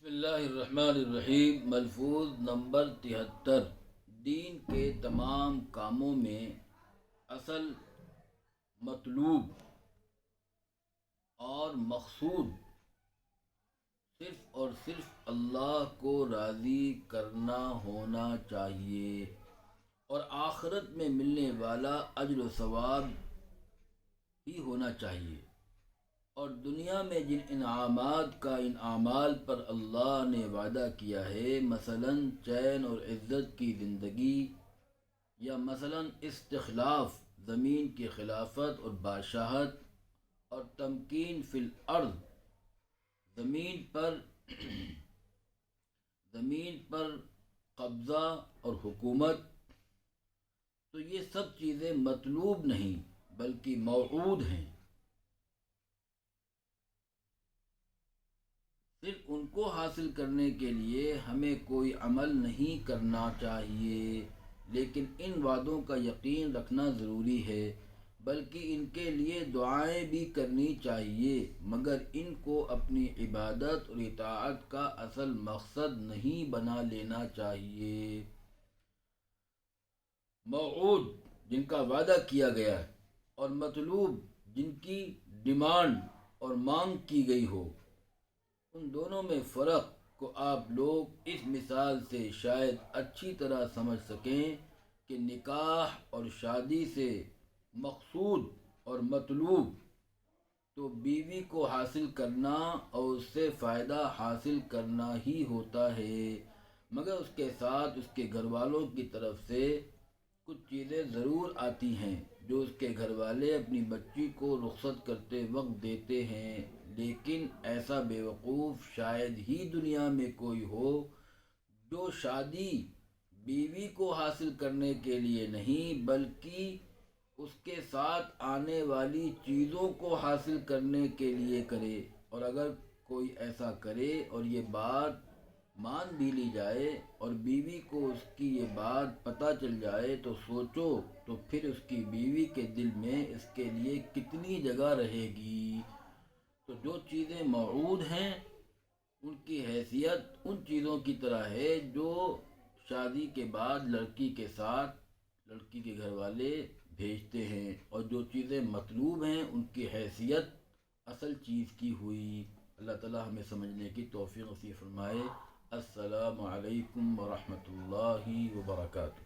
بسم اللہ الرحمن الرحیم۔ ملفوظ نمبر 73۔ دین کے تمام کاموں میں اصل، مطلوب اور مقصود صرف اور صرف اللہ کو راضی کرنا ہونا چاہیے اور آخرت میں ملنے والا اجر و ثواب ہی ہونا چاہیے، اور دنیا میں جن انعامات کا ان اعمال پر اللہ نے وعدہ کیا ہے، مثلاً چین اور عزت کی زندگی، یا مثلاً استخلاف، زمین کی خلافت اور بادشاہت، اور تمکین فی الارض، زمین پر قبضہ اور حکومت، تو یہ سب چیزیں مطلوب نہیں بلکہ موعود ہیں۔ صرف ان کو حاصل کرنے کے لیے ہمیں کوئی عمل نہیں کرنا چاہیے، لیکن ان وعدوں کا یقین رکھنا ضروری ہے، بلکہ ان کے لیے دعائیں بھی کرنی چاہیے، مگر ان کو اپنی عبادت اور اطاعت کا اصل مقصد نہیں بنا لینا چاہیے۔ موعود جن کا وعدہ کیا گیا ہے، اور مطلوب جن کی ڈیمانڈ اور مانگ کی گئی ہو، ان دونوں میں فرق کو آپ لوگ اس مثال سے شاید اچھی طرح سمجھ سکیں کہ نکاح اور شادی سے مقصود اور مطلوب تو بیوی کو حاصل کرنا اور اس سے فائدہ حاصل کرنا ہی ہوتا ہے، مگر اس کے ساتھ اس کے گھر والوں کی طرف سے کچھ چیزیں ضرور آتی ہیں جو اس کے گھر والے اپنی بچی کو رخصت کرتے وقت دیتے ہیں، لیکن ایسا بیوقوف شاید ہی دنیا میں کوئی ہو جو شادی بیوی کو حاصل کرنے کے لیے نہیں بلکہ اس کے ساتھ آنے والی چیزوں کو حاصل کرنے کے لیے کرے، اور اگر کوئی ایسا کرے اور یہ بات مان بھی لی جائے اور بیوی کو اس کی یہ بات پتہ چل جائے تو سوچو تو پھر اس کی بیوی کے دل میں اس کے لیے کتنی جگہ رہے گی۔ تو جو چیزیں موعود ہیں ان کی حیثیت ان چیزوں کی طرح ہے جو شادی کے بعد لڑکی کے ساتھ لڑکی کے گھر والے بھیجتے ہیں، اور جو چیزیں مطلوب ہیں ان کی حیثیت اصل چیز کی ہوئی۔ اللہ تعالیٰ ہمیں سمجھنے کی توفیق نصیب فرمائے۔ السلام علیکم ورحمۃ اللہ وبرکاتہ۔